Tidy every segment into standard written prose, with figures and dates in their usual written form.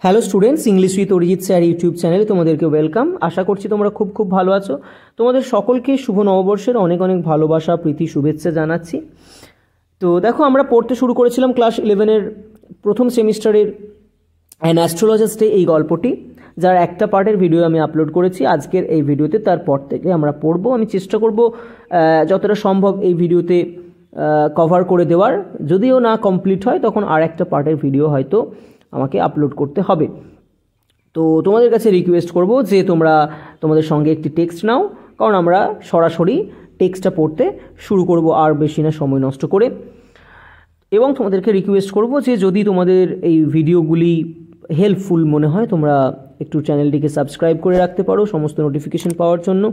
Hello students, English with Arijit sir YouTube চ্যানেলে তোমাদেরকে welcome. আশা করছি তোমরা খুব ভালো আছো। তোমাদের সকলকে শুভ নববর্ষের অনেক ভালোবাসা, প্রীতি, শুভেচ্ছা জানাচ্ছি। তো দেখো, আমরা পড়তে শুরু করেছিলাম ক্লাস 11-এর প্রথম সেমিস্টারের অ্যান অ্যাস্ট্রোলজিস্টে এই গল্পটি, যার একটা পার্টের ভিডিও আমি আপলোড করেছি আজকের এই ভিডিওতে। তারপর থেকে আমরা পড়বো। আমি চেষ্টা করব যতটা সম্ভব এই ভিডিওতে কভার করে দেওয়ার। যদিও না কমপ্লিট হয় তখন আর একটা পার্টের ভিডিও হয়তো আমাকে আপলোড করতে হবে। তো তোমাদের কাছে রিকোয়েস্ট করব যে তোমরা তোমাদের সঙ্গে একটি টেক্সট নাও, কারণ আমরা সরাসরি টেক্সটটা পড়তে শুরু করব আর বেশি না সময় নষ্ট করে। এবং তোমাদেরকে রিকোয়েস্ট করব যে যদি তোমাদের এই ভিডিওগুলি হেল্পফুল মনে হয় তোমরা একটু চ্যানেলটিকে সাবস্ক্রাইব করে রাখতে পারো সমস্ত নোটিফিকেশন পাওয়ার জন্য,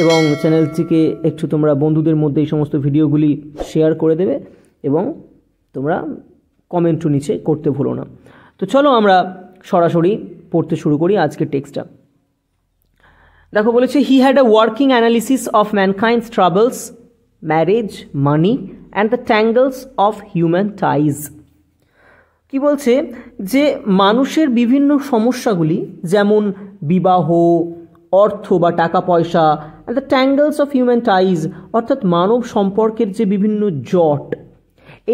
এবং চ্যানেলটিকে একটু তোমরা বন্ধুদের মধ্যে এই সমস্ত ভিডিওগুলি শেয়ার করে দেবে, এবং তোমরা কমেন্টও নিচে করতে ভুলো না। তো চলো আমরা সরাসরি পড়তে শুরু করি আজকের টেক্সটটা। দেখো, বলেছে he had a working analysis of mankind's troubles, marriage, money and the tangles of human ties. কি বলছে যে মানুষের বিভিন্ন সমস্যাগুলি, যেমন বিবাহ, অর্থ বা টাকা পয়সা, and the tangles of human ties অর্থাৎ মানব সম্পর্কের যে বিভিন্ন জট,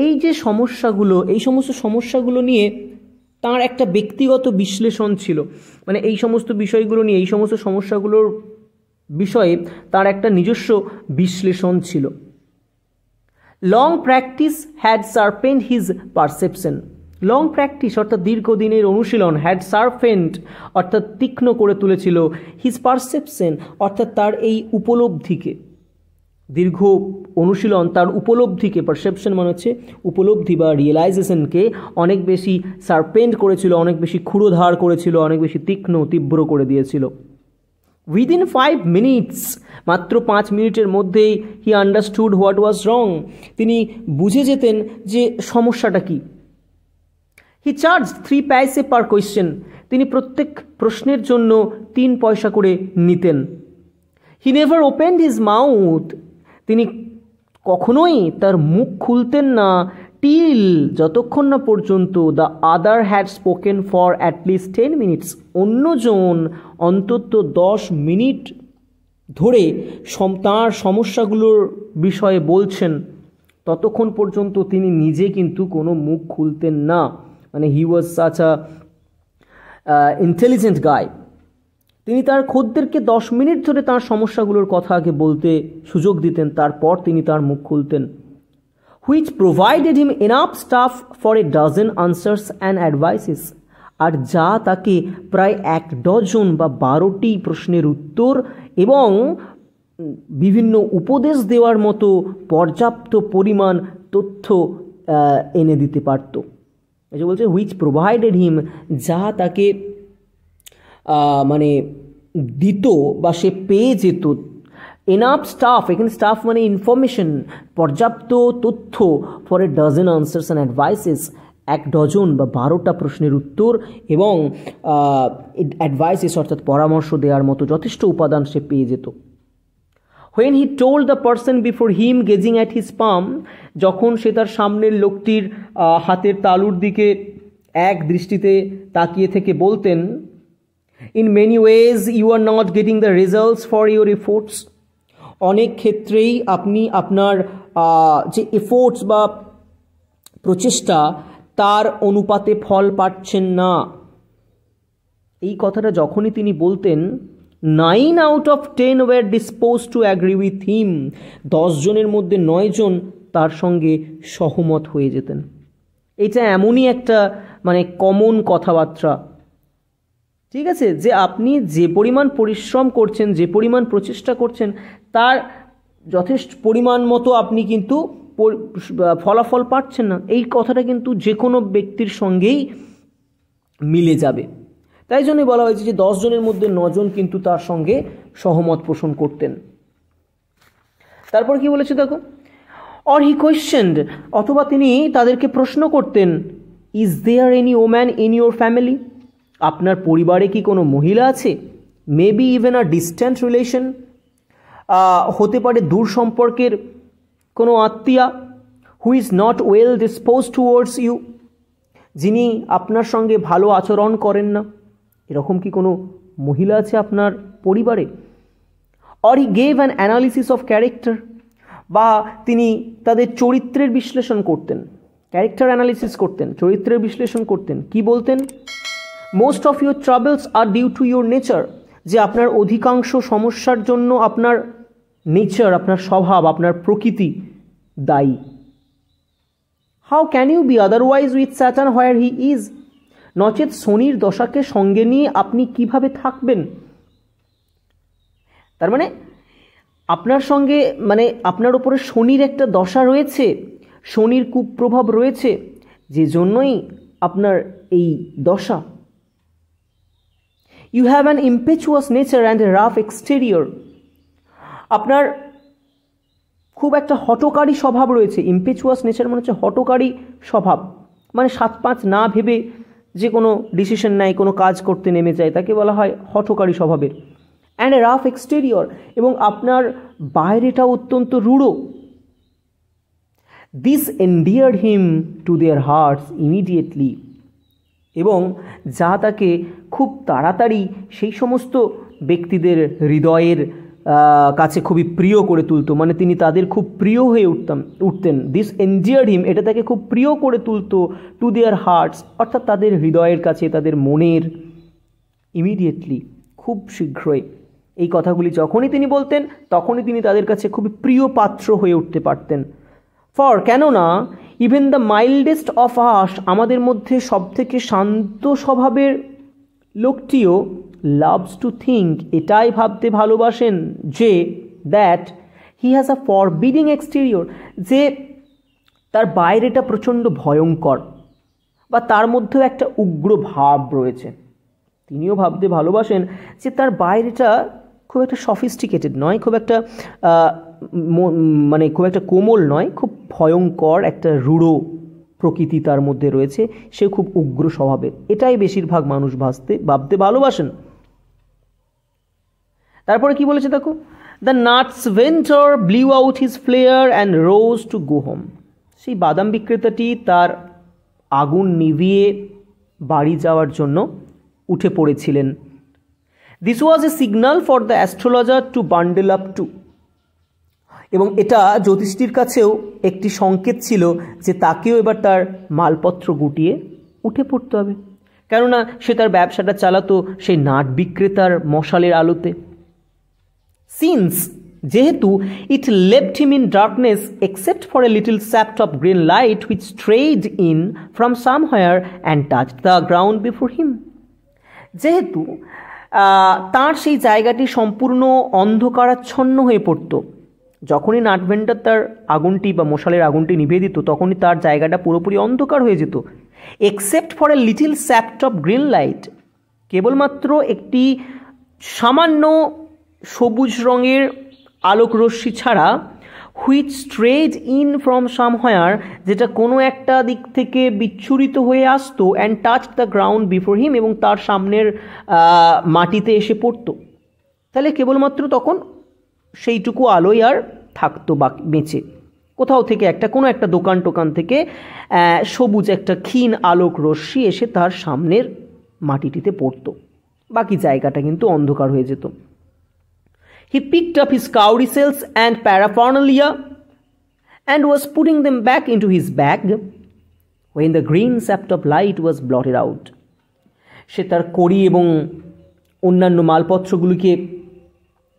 এই যে সমস্যাগুলো, এই সমস্ত সমস্যাগুলো নিয়ে তার একটা ব্যক্তিগত বিশ্লেষণ ছিল। মানে এই সমস্ত বিষয়গুলো নিয়ে, এই সমস্ত সমস্যাগুলোর বিষয়ে তার একটা নিজস্ব বিশ্লেষণ ছিল। Long practice had sharpened his perception. Long practice অর্থাৎ দীর্ঘদিনের অনুশীলন, হ্যাড শার্পেন্ড অর্থাৎ তীক্ষ্ণ করে তুলেছিল, হিজ পারসেপশন অর্থাৎ তার এই উপলব্ধিকে। দীর্ঘ অনুশীলন তার উপলব্ধিকে, পারসেপশন মানে হচ্ছে উপলব্ধি বা রিয়েলাইজেশনকে, অনেক বেশি শার্পেন্ড করেছিল, অনেক বেশি ক্ষুরোধার করেছিল, অনেক বেশি তীব্র করে দিয়েছিল। উইদিন 5 minutes, মাত্র 5 মিনিটের মধ্যেই হি আন্ডারস্টুড হোয়াট ওয়াজ রং, তিনি বুঝে যেতেন যে সমস্যাটা কি। হি চার্জ 3 paise পার কোয়েশ্চেন, তিনি প্রত্যেক প্রশ্নের জন্য 3 পয়সা করে নিতেন। He never opened his mouth, তিনি কখনোই তার মুখ খুলতেন না, টিল যতক্ষণ না পর্যন্ত the other had spoken for at least 10 minutes, অন্যজন অন্তত 10 মিনিট ধরে তাঁর সমস্যাগুলোর বিষয়ে বলছেন, ততক্ষণ পর্যন্ত তিনি নিজে কিন্তু কোনো মুখ খুলতেন না। মানে হি ওয়াজ সাচ আ ইন্টেলিজেন্ট গাই। তিনি তার খদ্দেরকে 10 মিনিট ধরে তার সমস্যাগুলোর কথা আগে বলতে সুযোগ দিতেন, তারপর তিনি তার মুখ খুলতেন। Which provided him enough stuff for a dozen answers and advices, আর যা তাকে প্রায় 1 ডজন বা 12টি প্রশ্নের উত্তর এবং বিভিন্ন উপদেশ দেওয়ার মতো পর্যাপ্ত পরিমাণ তথ্য এনে দিতে পারত। এই যে বলছে হুইচ প্রোভাইডেড হিম, যা তাকে মানে দিত বা সে পেয়ে যেত। এনাফ স্টাফ, এখানে স্টাফ মানে ইনফরমেশন, পর্যাপ্ত তথ্য, for a dozen answers and advises, 1 dozen বা 12টা প্রশ্নের উত্তর এবং অ্যাডভাইসেস অর্থাৎ পরামর্শ দেওয়ার মতো যথেষ্ট উপাদান সে পেয়ে যেত। When he told the person before him gazing at his palm, যখন সে তার সামনের লোকটির হাতের তালুর দিকে এক দৃষ্টিতে তাকিয়ে থেকে বলতেন, in many ways you are not getting the results for your efforts, অনেক ক্ষেত্রেই আপনি আপনার যে এফোর্টস বা প্রচেষ্টা তার অনুপাতে ফল পাচ্ছেন না। এই কথাটা যখনই তিনি বলতেন, 9 out of 10 were disposed to agree with him, 10 জনের মধ্যে 9 জন তার সঙ্গে সহমত হয়ে যেতেন। এটা এমনই একটা মানে কমন কথাবার্তা, ঠিক আছে, যে আপনি যে পরিমাণ পরিশ্রম করছেন, যে পরিমাণ প্রচেষ্টা করছেন, তার যথেষ্ট পরিমাণ মতো আপনি কিন্তু ফলাফল পাচ্ছেন না। এই কথাটা কিন্তু যে কোনো ব্যক্তির সঙ্গেই মিলে যাবে। তাই জন্যই বলা হয়েছে যে 10 জনের মধ্যে 9 জন কিন্তু তার সঙ্গে সহমত পোষণ করতেন। তারপর কি বলেছে দেখো, অর হি কোয়েশ্চেনড, অথবা তিনি তাদেরকে প্রশ্ন করতেন, is there any woman in your family, আপনার পরিবারে কি কোনো মহিলা আছে? Maybe even a distant relation, হতে পারে দূর সম্পর্কের কোনো আত্মীয়া, who is not well disposed towards you, যিনি আপনার সঙ্গে ভালো আচরণ করেন না? এরকম কি কোনো মহিলা আছে আপনার পরিবারে? Or he gave an analysis of character, বা তিনি তাদের চরিত্রের বিশ্লেষণ করতেন, ক্যারেক্টার অ্যানালিসিস করতেন, চরিত্রের বিশ্লেষণ করতেন। কি বলতেন? Most of your troubles are due to your nature, যে আপনার অধিকাংশ সমস্যার জন্য আপনার নেচার, আপনার স্বভাব, আপনার প্রকৃতি দায়ী। How can you be otherwise with Saturn where he is, নচেত শনির দশাকে সঙ্গে নিয়ে আপনি কিভাবে থাকবেন? তার মানে আপনার সঙ্গে, মানে আপনার উপরে শনির একটা দশা রয়েছে, শনির কুপ্রভাব রয়েছে, যে জন্যই আপনার এই দশা। You have an impetuous nature and a rough exterior, আপনার খুব একটা হঠকারী স্বভাব রয়েছে। ইম্পেচুয়াস নেচার মানে হচ্ছে হঠকারী স্বভাব, মানে 7-5 না ভেবে যে কোনো ডিসিশন নেয়, কোনো কাজ করতে নেমে যায়, তাকে বলা হয় হঠকারী স্বভাবের। অ্যান্ড এ রাফ এক্সটেরিয়র, এবং আপনার বাইরেটা অত্যন্ত রূঢ়। This endeared him to their hearts immediately, এবং যা তাকে খুব তাড়াতাড়ি সেই সমস্ত ব্যক্তিদের হৃদয়ের কাছে খুবই প্রিয় করে তুলতো, মানে তিনি তাদের খুব প্রিয় হয়ে উঠতেন। দিস এন্ডিয়ার্ড হিম, এটা তাকে খুব প্রিয় করে তুলতো, টু দেয়ার হার্টস, অর্থাৎ তাদের হৃদয়ের কাছে, তাদের মনের, ইমিডিয়েটলি, খুব শীঘ্রই। এই কথাগুলি যখনই তিনি বলতেন তখনই তিনি তাদের কাছে খুবই প্রিয় পাত্র হয়ে উঠতে পারতেন। ফর, কেননা ইভেন দ্য মাইল্ডেস্ট অফ আস, আমাদের মধ্যে সবথেকে শান্ত স্বভাবের লোকটিও লাভস টু থিঙ্ক, এটাই ভাবতে ভালোবাসেন যে that he has a forbidding exterior, যে তার বাইরেটা প্রচণ্ড ভয়ঙ্কর, বা তার মধ্যেও একটা উগ্র ভাব রয়েছে। তিনিও ভাবতে ভালোবাসেন যে তার বাইরেটা খুব একটা সফিস্টিকেটেড নয়, খুব একটা মানে খুব একটা কোমল নয়, খুব ভয়ঙ্কর একটা রূঢ় প্রকৃতি তার মধ্যে রয়েছে, সে খুব উগ্র স্বভাবের। এটাই বেশিরভাগ মানুষ ভাবতে ভালোবাসেন। তারপরে কি বলেছে দেখো, the nuts vendor blew out his flare and rose to go home, সেই বাদাম বিক্রেতাটি তার আগুন নিভিয়ে বাড়ি যাওয়ার জন্য উঠে পড়েছিলেন। This was a signal for the astrologer to bundle up too, এবং এটা জ্যোতিষীর কাছেও একটি সংকেত ছিল যে তাকেও এবার তার মালপত্র গুটিয়ে উঠে পড়তে হবে, কেননা সে তার ব্যবসাটা চালাতো সেই নাট বিক্রেতার মশালের আলোতে। সিন্স, যেহেতু it left him in darkness except for a little shaft of green light which strayed in from somewhere and touched the ground before him, যেহেতু তার সেই জায়গাটি সম্পূর্ণ অন্ধকারাচ্ছন্ন হয়ে পড়ত, যখনই নাট ভেন্ডার তার আগুনটি বা মশালের আগুনটি নিভিয়ে দিত তখনই তার জায়গাটা পুরোপুরি অন্ধকার হয়ে যেত। Except for a little shaft of green light, কেবলমাত্র একটি সামান্য সবুজ রঙের আলোক রশ্মি ছাড়া, which strayed in from somewhere, যেটা কোনো একটা দিক থেকে বিচ্ছুরিত হয়ে আসতো, and touch the ground before him, এবং তার সামনের মাটিতে এসে পড়তো। তাহলে কেবলমাত্র তখন সেইটুকু আলোই আর থাকতো বেঁচে, কোথাও থেকে কোনো একটা দোকান থেকে সবুজ একটা ক্ষীণ আলোক রশ্মি এসে তার সামনের মাটিটিতে পড়তো, বাকি জায়গাটা কিন্তু অন্ধকার হয়ে যেত। He picked up his cowrie shells and paraphernalia and was putting them back into his bag when the green shaft of light was blotted out. সে তার কড়ি এবং অন্যান্য মালপত্রগুলিকে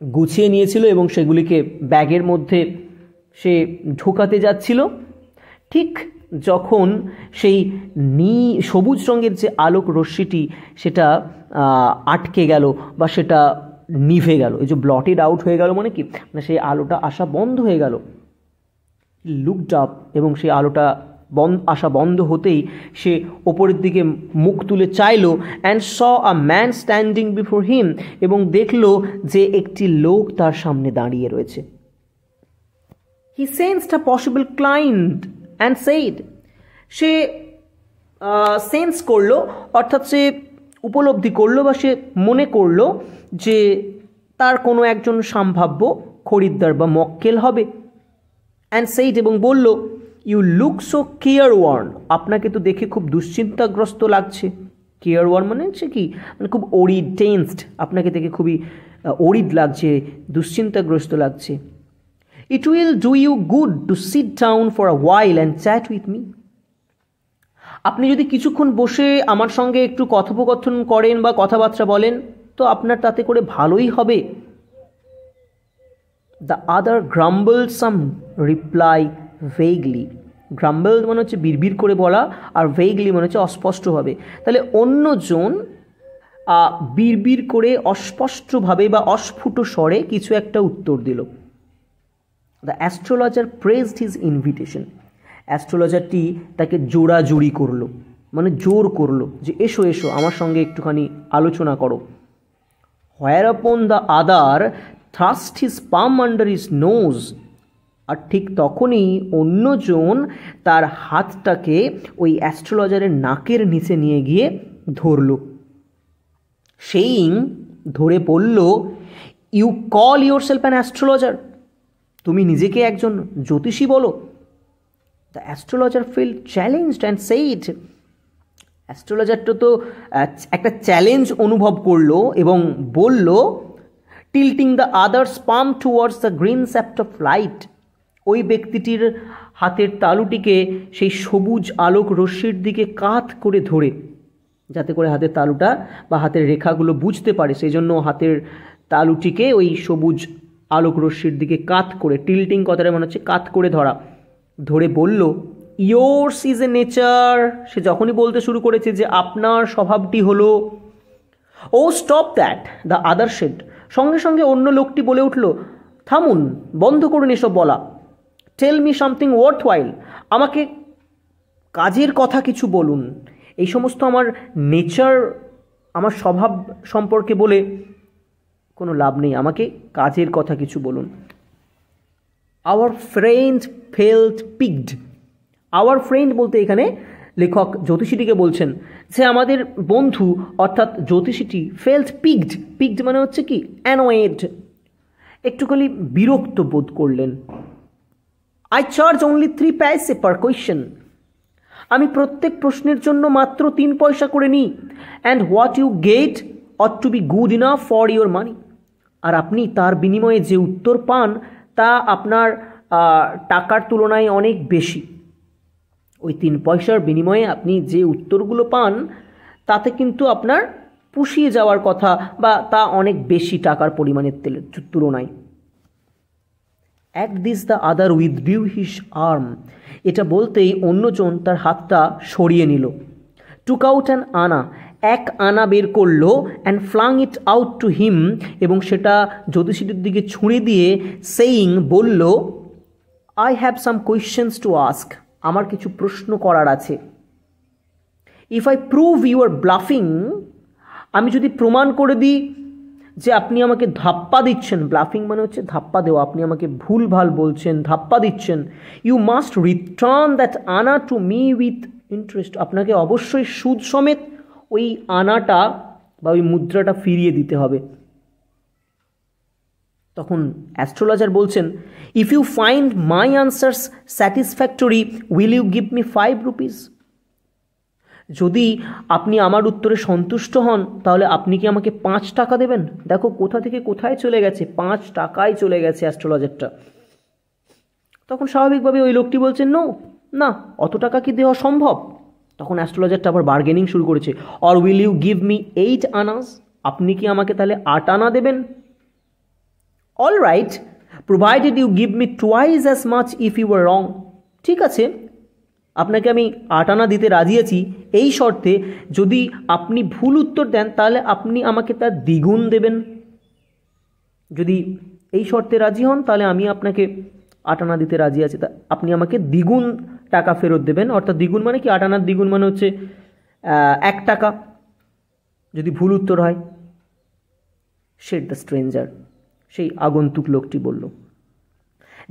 গুছিয়ে নিয়েছিল এবং সেগুলিকে ব্যাগের মধ্যে সে ঢোকাতে যাচ্ছিল। ঠিক যখন সেই সবুজ রঙের যে আলোক রশ্মিটি সেটা আটকে গেল বা সেটা নিভে গেল, এই যে ব্লটেড আউট হয়ে গেল মানে কি, মানে সেই আলোটা আসা বন্ধ হয়ে গেল। লুকড আপ, এবং সেই আলোটা আসা বন্ধ হতেই সে ওপরের দিকে মুখ তুলে চাইল, and saw a man standing before him, এবং দেখল যে একটি লোক তার সামনে দাঁড়িয়ে রয়েছে। He sensed a possible client and said, সে সেন্স করলো, অর্থাৎ সে উপলব্ধি করলো বা সে মনে করলো যে তার কোনো একজন সম্ভাব্য খরিদ্দার বা মক্কেল হবে। অ্যান্ড সেইড, এবং বলল, you look so careworn, আপনাকে তো দেখে খুব দুশ্চিন্তাগ্রস্ত লাগছে। কেয়ার ওয়ার্ন মানে হচ্ছে কি, মানে খুব ওরিড, টেন্সড, আপনাকে দেখে খুবই ওরিড লাগছে, দুশ্চিন্তাগ্রস্ত লাগছে। It will do you good to sit down for a while and chat with me, আপনি যদি কিছুক্ষণ বসে আমার সঙ্গে একটু কথোপকথন করেন বা কথাবার্তা বলেন তো আপনার তাতে করে ভালোই হবে। দ্য আদার গ্রাম্বল সাম রিপ্লাই ভেগলি, গ্রাম্বল মানে হচ্ছে বিড়বিড় করে বলা, আর ভেগলি মানে হচ্ছে অস্পষ্টভাবে। তাহলে অন্যজন বিড়বিড় করে অস্পষ্টভাবে বা অস্ফুট স্বরে কিছু একটা উত্তর দিল। The astrologer pressed his invitation, অ্যাস্ট্রোলজারটি তাকে জোড়াজুড়ি করলো, মানে জোর করলো যে এসো এসো আমার সঙ্গে একটুখানি আলোচনা করো। Whereupon the other thrust his palm under his nose, আর ঠিক তখনই অন্যজন তার হাতটাকে ওই অ্যাস্ট্রোলজারের নাকের নিচে নিয়ে গিয়ে ধরল। সেইং ধরে বলল, you call yourself an astrologer, তুমি নিজেকে একজন জ্যোতিষী বলো। The astrologer feel challenged and said, অ্যাস্ট্রোলজারটা তো একটা চ্যালেঞ্জ অনুভব করলো এবং বলল, tilting the other's palm towards the green shaft of light, ওই ব্যক্তিটির হাতের তালুটিকে সেই সবুজ আলোক রশ্মির দিকে কাত করে ধরে, যাতে করে হাতের তালুটা বা হাতের রেখাগুলো বুঝতে পারে, সেই জন্য হাতের তালুটিকে ওই সবুজ আলোক রশ্মির দিকে কাত করে, টিল্টিং কথাটা মনে হচ্ছে কাত করে ধরা, ধরে বলল, ইয়োর্স ইজ এ নেচার, সে যখনই বলতে শুরু করেছে যে আপনার স্বভাবটি হলো, oh stop that the other said, সঙ্গে সঙ্গে অন্য লোকটি বলে উঠল, থামুন, বন্ধ করুন এসব বলা। টেল মি সামথিং ওয়ার্থ ওয়াইল, আমাকে কাজের কথা কিছু বলুন, এই সমস্ত আমার নেচার, আমার স্বভাব সম্পর্কে বলে কোনো লাভ নেই, আমাকে কাজের কথা কিছু বলুন। Our friend felt piqued, our friend বলতে এখানে লেখক জ্যোতিষীটিকে বলছেন যে আমাদের বন্ধু অর্থাৎ জ্যোতিষীটি ফেল্ট পিকড, পিকড মানে হচ্ছে কি অ্যানোয়েড, একটুখানি বিরক্ত বোধ করলেন। আই চার্জ অনলি 3 পয়সা পার কোয়েশ্চেন, আমি প্রত্যেক প্রশ্নের জন্য মাত্র 3 পয়সা করে নিই। And what you get ought to be good enough for your money, আর আপনি তার বিনিময়ে যে উত্তর পান তা আপনার টাকার তুলনায় অনেক বেশি। ওই 3 পয়সার বিনিময়ে আপনি যে উত্তরগুলো পান তাতে কিন্তু আপনার পুষিয়ে যাওয়ার কথা, বা তা অনেক বেশি টাকার পরিমাণের তুলনায়। At this the other উইথড্রিউ his arm, এটা বলতেই অন্যজন তার হাতটা সরিয়ে নিল। টুক আউট অ্যান আনা, 1 আনা বের করলো, and flung it out to him, এবং সেটা জ্যোতিষীটির দিকে ছুঁড়ে দিয়ে সেইং বলল, I have some questions to ask, আমার কিছু প্রশ্ন করার আছে। If I prove you are bluffing, আমি যদি প্রমাণ করে দিই যে আপনি আমাকে ধাপ্পা দিচ্ছেন, ব্লাফিং মানে হচ্ছে ধাপ্পা দেওয়া, আপনি আমাকে ভুলভাল বলছেন, ধাপ্পা দিচ্ছেন, ইউ মাস্ট রিটার্ন দ্যাট আনা টু মি উইথ ইন্টারেস্ট, আপনাকে অবশ্যই সুদ সমেত ওই আনাটা বা ওই মুদ্রাটা ফিরিয়ে দিতে হবে। তখন অ্যাস্ট্রোলজার বলছেন, if you find my answers satisfactory will you give me 5 rupees, যদি আপনি আমার উত্তরে সন্তুষ্ট হন তাহলে আপনি কি আমাকে 5 টাকা দেবেন। দেখো কোথা থেকে কোথায় চলে গেছে, 5 টাকায় চলে গেছে অ্যাস্ট্রোলজারটা। তখন স্বাভাবিকভাবে ওই লোকটি বলছেন, নো, না, অত টাকা কি দেওয়া সম্ভব। তখন অ্যাস্ট্রোলজারটা আবার বার্গেনিং শুরু করেছে, or will you give me 8 annas, আপনি কি আমাকে তাহলে 8 আনা দেবেন। All right, provided you give me twice as much if you are wrong, ঠিক আছে, আপনাকে আমি 8 আনা দিতে রাজি আছি, এই শর্তে যদি আপনি ভুল উত্তর দেন তাহলে আপনি আমাকে তার দ্বিগুণ দেবেন। যদি এই শর্তে রাজি হন তাহলে আমি আপনাকে 8 আনা দিতে রাজি আছি, তা আপনি আমাকে দ্বিগুণ টাকা ফেরত দেবেন। অর্থাৎ দ্বিগুণ মানে কি, 8 আনার দ্বিগুণ মানে হচ্ছে 1 টাকা যদি ভুল উত্তর হয়। সেড দ্য স্ট্রেঞ্জার, সেই আগন্তুক লোকটি বলল।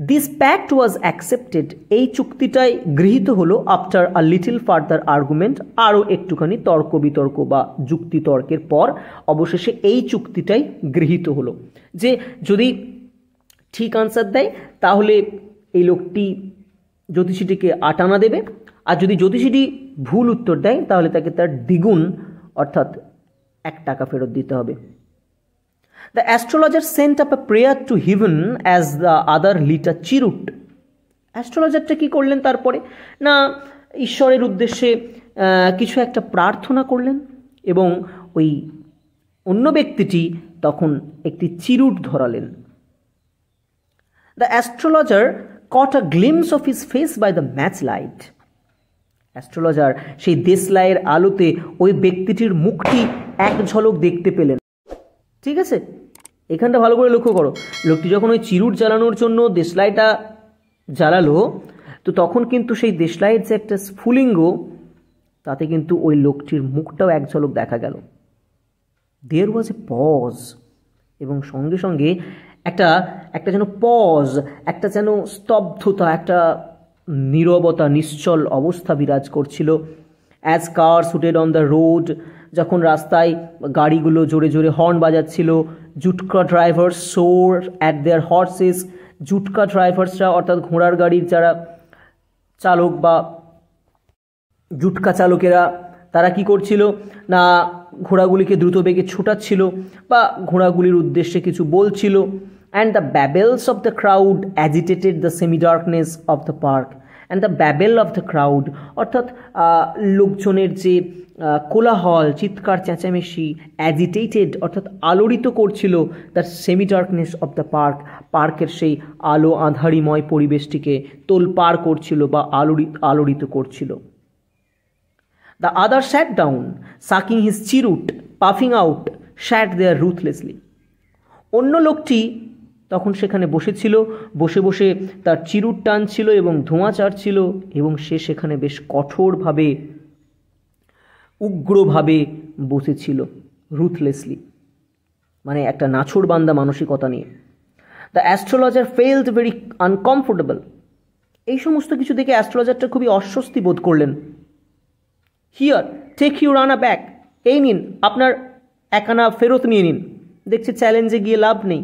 দিস প্যাক্ট ওয়াজ অ্যাকসেপ্টেড, এই চুক্তিটাই গৃহীত হলো। After a little further argument, আরও একটুখানি তর্ক বিতর্ক বা যুক্তি তর্কের পর অবশেষে এই চুক্তিটাই গৃহীত হলো যে যদি ঠিক আনসার দেয় তাহলে এই লোকটি জ্যোতিষীটিকে 8 আনা দেবে, আর যদি জ্যোতিষীটি ভুল উত্তর দেয় তাহলে তাকে তার দ্বিগুণ অর্থাৎ 1 টাকা ফেরত দিতে হবে। The astrologer sent up a prayer to heaven as the other lit a cheroot. অ্যাস্ট্রোলজারটা কি করলেন তারপরে? না, ঈশ্বরের উদ্দেশ্যে কিছু একটা প্রার্থনা করলেন এবং ওই অন্য ব্যক্তিটি তখন একটি চিরুট ধরালেন। The astrologer caught a glimpse of his face by the match light. Astrologer সেই দেশলাইয়ের আলোতে ওই ব্যক্তিটির মুখটি এক ঝলক দেখতে পেলেন। ঠিক আছে, এখানটা ভালো করে লক্ষ্য করো, লোকটি যখন ওই চিরুট জ্বালানোর জন্য দেশলাইটা জ্বালালো, তো তখন কিন্তু সেই দেশলাইয়ের যে একটা স্ফুলিঙ্গ, তাতে কিন্তু ওই লোকটির মুখটাও এক ঝলক দেখা গেল। দেয়ার ওয়াজ এ পজ, এবং সঙ্গে সঙ্গে একটা যেন পজ, একটা যেন স্তব্ধতা, একটা নীরবতা, নিশ্চল অবস্থা বিরাজ করছিল। As car hooted on the road, যখন রাস্তায় গাড়িগুলো জোরে জোরে হর্ন বাজাচ্ছিল, jutka drivers swore at their horses, jutka ড্রাইভার্সরা অর্থাৎ ঘোড়ার গাড়ির যারা চালক বা জুটকা চালকেরা, তারা কি করছিল না ঘোড়াগুলিকে দ্রুত বেগে ছোটাচ্ছিল বা ঘোড়াগুলির উদ্দেশ্যে কিছু বলছিল। And the babbles of the crowd agitated the semi darkness of the park. And the babble of the crowd অর্থাৎ লোকজনের যে কোলাহল, চিৎকার চেঁচামেচি, অ্যাজিটেটেড অর্থাৎ আলোড়িত করছিল the semi darkness of the park, পার্কের সেই আলো আঁধারিময় পরিবেশটিকে তোলপাড় করছিল বা আলোড়িত করছিল। The other sat down, sucking his cheroot, puffing out, sat there ruthlessly. অন্য লোকটি তখন সেখানে বসেছিল, বসে বসে তার চিরুট টানছিল এবং ধোঁয়া ছাড়ছিল, এবং সে সেখানে বেশ কঠোরভাবে, উগ্রভাবে বসেছিল, রুথলেসলি, মানে একটা নাছোড়বান্দা মানসিকতা নিয়ে। The astrologer felt very uncomfortable. এই সমস্ত কিছু দেখে অ্যাস্ট্রোলজারটা খুবই অস্বস্তি বোধ করলেন। হিয়ার টেক ইউর আনা ব্যাক, এই নিন আপনার 1 আনা ফেরত নিয়ে নিন। দেখছি চ্যালেঞ্জে গিয়ে লাভ নেই,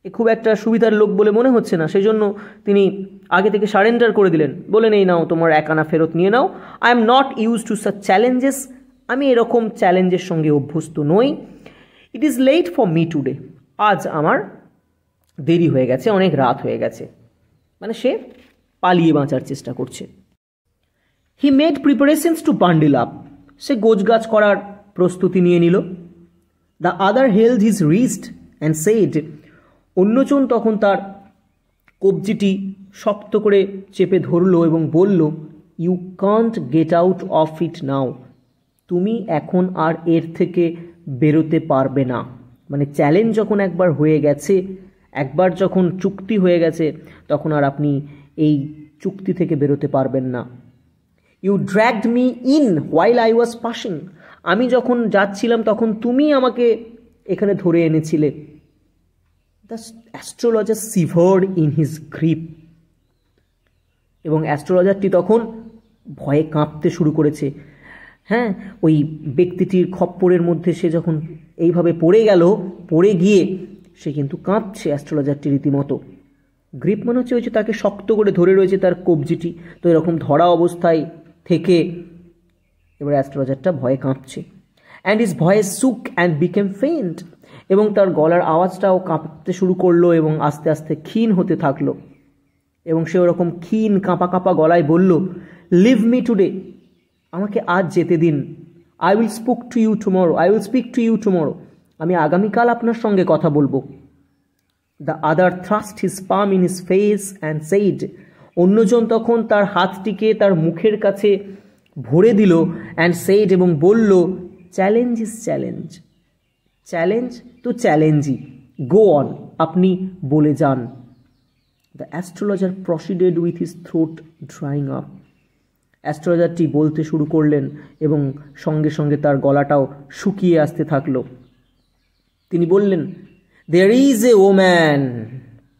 এ খুব একটা সুবিধার লোক বলে মনে হচ্ছে না, সেই জন্য তিনি আগে থেকে সারেন্ডার করে দিলেন, বলেন এই নাও তোমার 1 আনা ফেরত নিয়ে নাও। I am not use to such challenges, আমি এরকম চ্যালেঞ্জের সঙ্গে অভ্যস্ত নই। It is late for me today, আজ আমার দেরি হয়ে গেছে, অনেক রাত হয়ে গেছে, মানে সে পালিয়ে বাঁচার চেষ্টা করছে। He made preparations to bundle up, সে গোছগাছ করার প্রস্তুতি নিয়ে নিল। The other held his wrist and said, অন্যজন তখন তার কবজিটি শক্ত করে চেপে ধরল এবং বলল, you can't get out of it now, তুমি এখন আর এর থেকে বেরোতে পারবে না। মানে চ্যালেঞ্জ যখন একবার হয়ে গেছে, একবার যখন চুক্তি হয়ে গেছে, তখন আর আপনি এই চুক্তি থেকে বেরোতে পারবেন না। You dragged me in while I was passing, আমি যখন যাচ্ছিলাম তখন তুমি আমাকে এখানে ধরে এনেছিলে। The astrologer shivered in his grip, এবং অ্যাস্ট্রোলজারটি তখন ভয়ে কাঁপতে শুরু করেছে। হ্যাঁ, ওই ব্যক্তিটির খপ্পরের মধ্যে সে যখন এইভাবে পড়ে গেল, পড়ে গিয়ে সে কিন্তু কাঁপছে অ্যাস্ট্রোলজারটি রীতিমতো। গ্রিপ মানে হচ্ছে ওই যে তাকে শক্ত করে ধরে রয়েছে তার কবজিটি, তো এরকম ধরা অবস্থায় থেকে এবার অ্যাস্ট্রোলজারটা ভয়ে কাঁপছে। And his voice shook and became faint, এবং তার গলার আওয়াজটাও কাঁপতে শুরু করলো এবং আস্তে আস্তে ক্ষীণ হতে থাকলো, এবং সে ওরকম ক্ষীণ কাঁপা কাঁপা গলায় বলল, লিভ মি টুডে, আমাকে আজ যেতে দিন। I will speak to you tomorrow, I will speak to you tomorrow, আমি আগামীকাল আপনার সঙ্গে কথা বলবো। The other thrust his palm in his face and said, অন্যজন তখন তার হাতটিকে তার মুখের কাছে ভরে দিল, অ্যান্ড সেইড, এবং বলল, চ্যালেঞ্জ ইজ চ্যালেঞ্জ, চ্যালেঞ্জ তো চ্যালেঞ্জই, গো অন, আপনি বলে যান। The astrologer proceeded with his throat drying up, অ্যাস্ট্রোলজারটি বলতে শুরু করলেন এবং সঙ্গে সঙ্গে তার গলাটাও শুকিয়ে আসতে থাকলো। তিনি বললেন, দেয়ার ইজ এ ওম্যান,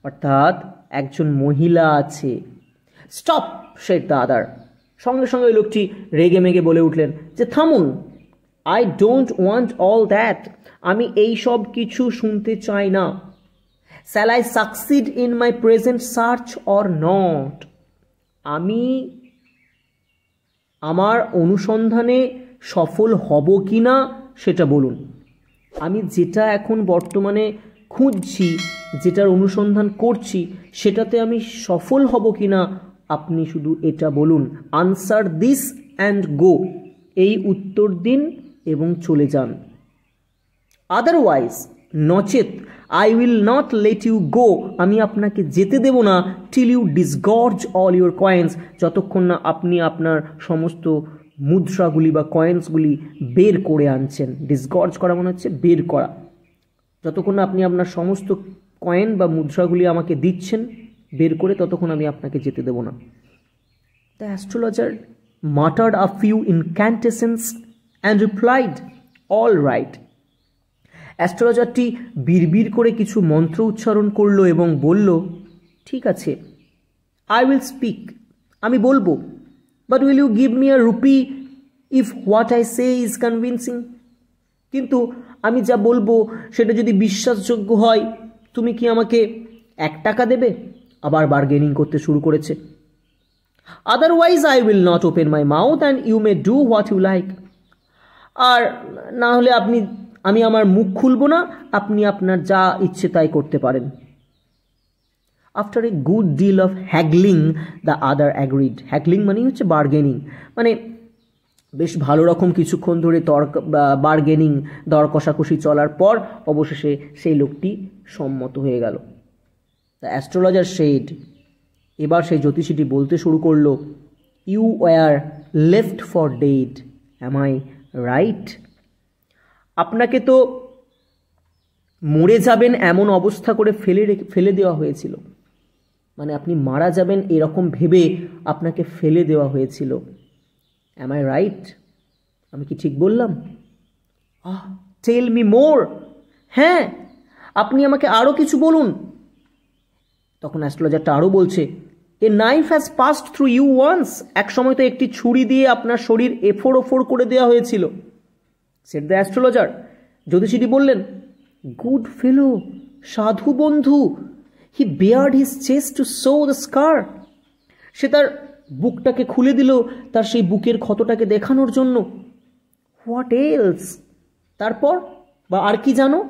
অর্থাৎ একজন মহিলা আছে। স্টপ সেড দ্য আদার, সঙ্গে সঙ্গে ওই লোকটি রেগে মেগে বলে উঠলেন যে থামুন, I don't want all that, আমি এই সব কিছু শুনতে চাই না। Shall I succeed in my present search or not, আমি আমার অনুসন্ধানে সফল হব কি না সেটা বলুন। আমি যেটা এখন বর্তমানে খুঁজছি, যেটার অনুসন্ধান করছি, সেটাতে আমি সফল হব কি না আপনি শুধু এটা বলুন। আনসার দিস অ্যান্ড গো, এই উত্তর দিন এবং চলে যান। আদারওয়াইজ, নচেত, I will not let you go, আমি আপনাকে যেতে দেব না, till you disgorge all your coins, যতক্ষণ না আপনি আপনার সমস্ত মুদ্রাগুলি বা কয়েন্সগুলি বের করে আনছেন। ডিসগর্জ করা মানে হচ্ছে বের করা। যতক্ষণ না আপনি আপনার সমস্ত কয়েন বা মুদ্রাগুলি আমাকে দিচ্ছেন বের করে, ততক্ষণ আমি আপনাকে যেতে দেব না। The astrologer muttered a few incantations and replied, all right. অ্যাস্ট্রোলজারটি বিড়বিড় করে কিছু মন্ত্র উচ্চারণ করলো এবং বলল, ঠিক আছে, আই উইল স্পিক, আমি বলবো, but will you give me a rupee if what I say is convincing, কিন্তু আমি যা বলবো সেটা যদি বিশ্বাসযোগ্য হয় তুমি কি আমাকে 1 টাকা দেবে? আবার বার্গেনিং করতে শুরু করেছে। Otherwise I will not open my mouth and you may do what you like, আর না হলে আমি আমার মুখ খুলব না, আপনি আপনার যা ইচ্ছে তাই করতে পারেন। After a good deal of haggling the other agreed. Haggling মানেই হচ্ছে বার্গেনিং, মানে বেশ ভালো রকম কিছুক্ষণ ধরে বার্গেনিং, দর কষাকষি চলার পর অবশেষে সেই লোকটি সম্মত হয়ে গেল। দ্য অ্যাস্ট্রোলজার সেড, এবার সেই জ্যোতিষীটি বলতে শুরু করলো, you were left for dead, am I right? আপনাকে তো মরে যাবেন এমন অবস্থা করে ফেলে দেওয়া হয়েছিল, মানে আপনি মারা যাবেন এরকম ভেবে আপনাকে ফেলে দেওয়া হয়েছিল। অ্যাম আই রাইট? আমি কি ঠিক বললাম? টেল মি মোর, হ্যাঁ আপনি আমাকে আরও কিছু বলুন। তখন অ্যাস্ট্রোলজারটা আরও বলছে, a knife has passed through you once, এক সময় তো একটি ছুরি দিয়ে আপনার শরীর এফোড় ওফোড় করে দেওয়া হয়েছিল। সেড দ্য অ্যাস্ট্রোলজার, জ্যোতিষীটি বললেন, গুড ফেলো, সাধু বন্ধু, he bared his chest to show the scar, সে তার বুকটাকে খুলে দিল তার সেই বুকের ক্ষতটাকে দেখানোর জন্য। হোয়াট এলস, তারপর বা আর কি জানো?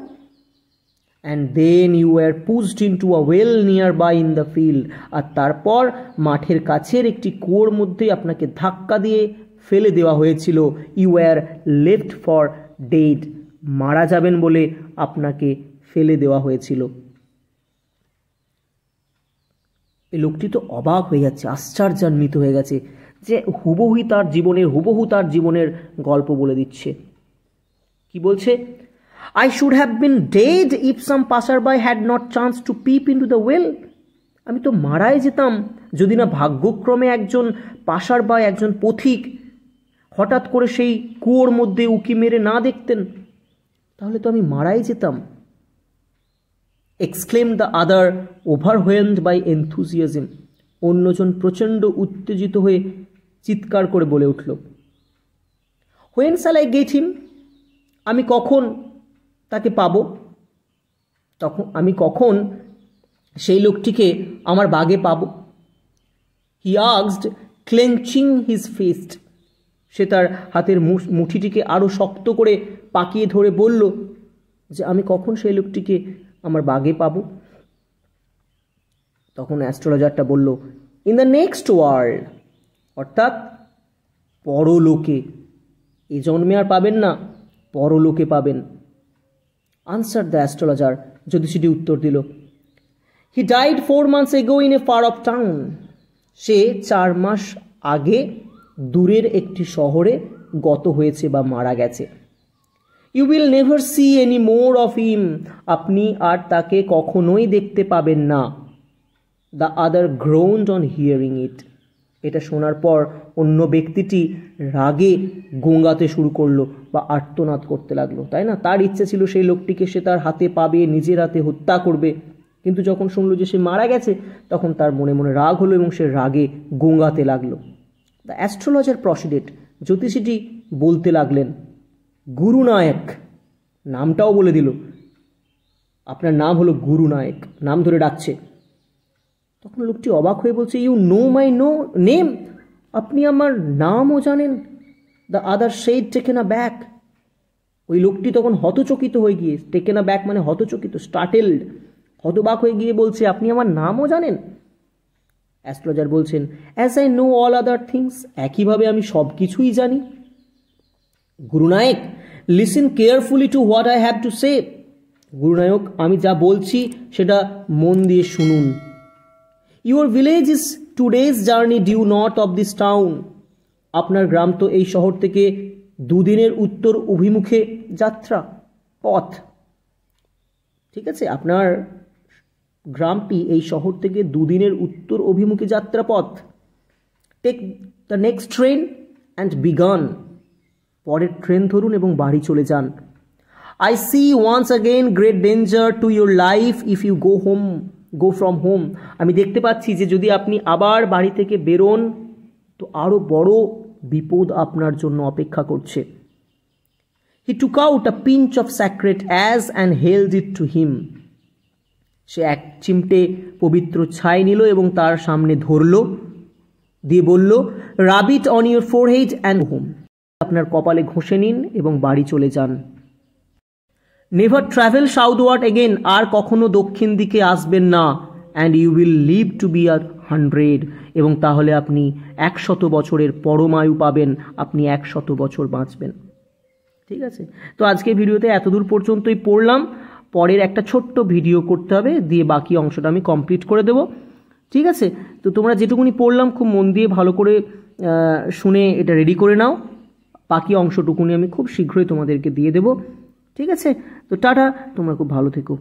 And then you are pushed into a well nearby in the field, আর তারপর মাঠের কাছের একটি কুয়োর মধ্যে আপনাকে ধাক্কা দিয়ে ফেলে দেওয়া হয়েছিল। You are left for dead, মারা যাবেন বলে আপনাকে ফেলে দেওয়া হয়েছিল। এই লোকটি তো অবাক হয়ে যাচ্ছে, আশ্চর্যান্বিত হয়ে গেছে যে হুবহু তার জীবনের গল্প বলে দিচ্ছে। কি বলছে? I should have been dead if some passerby had not chanced to peep into the well. আমি তো মারাই যেতাম যদি না ভাগ্যক্রমে একজন পাসারবাই, একজন পথিক হঠাৎ করে সেই কুয়োর মধ্যে উকি মেরে না দেখতেন, তাহলে তো আমি মারাই যেতাম। exclaimed the other, overwhelmed by enthusiasm. অন্যজন প্রচণ্ড উত্তেজিত হয়ে চিৎকার করে বলে উঠল, when shall I get him? আমি কখন তাকে পাবো? আমি কখন সেই লোকটিকে আমার বাগে পাবো? He asked, clenching his fist. সে তার হাতের মুঠিটিকে আরো শক্ত করে পাকিয়ে ধরে বলল যে আমি কখন সেই লোকটিকে আমার বাগে পাবো? তখন অ্যাস্ট্রোলজারটা বলল, ইন দ্য নেক্সট ওয়ার্ল্ড, অর্থাৎ পরলোকে। এই জন্মে আর পাবেন না, পরলোকে পাবেন। আনসার দ্য অ্যাস্ট্রোলজার, জ্যোতিষীটি উত্তর দিল, he died 4 months ago in a far off town. সে 4 মাস আগে দূরের একটি শহরে গত হয়েছে বা মারা গেছে। You will never see any more of him, আপনি আর তাকে কখনোই দেখতে পাবেন না। The other groaned on hearing it. এটা শোনার পর অন্য ব্যক্তিটি রাগে গোঙাতে শুরু করলো বা আর্তনাদ করতে লাগলো, তাই না? তার ইচ্ছে ছিল সেই লোকটিকে সে তার হাতে পাবে, নিজের হাতে হত্যা করবে, কিন্তু যখন শুনলো যে সে মারা গেছে তখন তার মনে মনে রাগ হলো এবং সে রাগে গোঙাতে লাগলো। দ্য অ্যাস্ট্রোলজার প্রসিডেড, জ্যোতিষীটি বলতে লাগলেন, গুরু নায়ক, নামটাও বলে দিল, আপনার নাম হলো গুরু নায়ক, নাম ধরে ডাকছে। তখন লোকটি অবাক হয়ে বলছে, ইউ নো মাই নেম, আপনি আমার নামও জানেন। The other said taken a back, ওই লোকটি তখন হতচকিত হয়ে গিয়ে, টেকেন আ ব্যাক মানে হতচকিত, স্টার্টেলড, হতবাক হয়ে গিয়ে বলছে, আপনি আমার নামও জানেন। অ্যাস্ট্রোলজার বলছেন, as I know all other things, একইভাবে আমি সব কিছুই জানি। Guru Nayak, listen carefully to what I have to say, Guru Nayak আমি যা বলছি সেটা মন দিয়ে শুনুন। Your village is 2 days journey due north of this town, আপনার গ্রাম তো এই শহর থেকে 2 দিনের উত্তর অভিমুখে যাত্রা পথ। ঠিক আছে, আপনার গ্রামটি এই শহর থেকে 2 দিনের উত্তর অভিমুখে যাত্রা পথ। Take the next train and begone, পরের ট্রেন ধরুন এবং বাড়ি চলে যান। I see once again great danger to your life if you go from home, আমি দেখতে পাচ্ছি যে যদি আপনি আবার বাড়ি থেকে বেরোন তো আরও বড় বিপদ আপনার জন্য অপেক্ষা করছে। He took out a pinch of sacred ash and held it to him, সে এক চিমটে পবিত্র ছাই নিল এবং তার সামনে ধরল, দিয়ে বলল, rub it on your forehead and home, আপনার কপালে ঘষে নিন এবং বাড়ি চলে যান। নেভার ট্রাভেল সাউথওয়ার্ড এগেন, আর কখনো দক্ষিণ দিকে আসবেন না। And you will live to be 100, এবং তাহলে আপনি 100 বছরের পরমায়ু পাবেন, আপনি 100 বছর বাঁচবেন। ঠিক আছে, তো আজকে ভিডিওতে এতদূর পর্যন্তই পড়লাম, পরের একটা ছোট্ট ভিডিও করতে হবে, দিয়ে বাকি অংশটা আমি কমপ্লিট করে দেব। ঠিক আছে, তো তোমরা যেটুকুনি পড়লাম খুব মন দিয়ে ভালো করে শুনে এটা রেডি করে নাও, বাকি অংশটুকুনি আমি খুব শীঘ্রই তোমাদেরকে দিয়ে দেব। ঠিক আছে, তো টাটা, তোমরা খুব ভালো থেকো।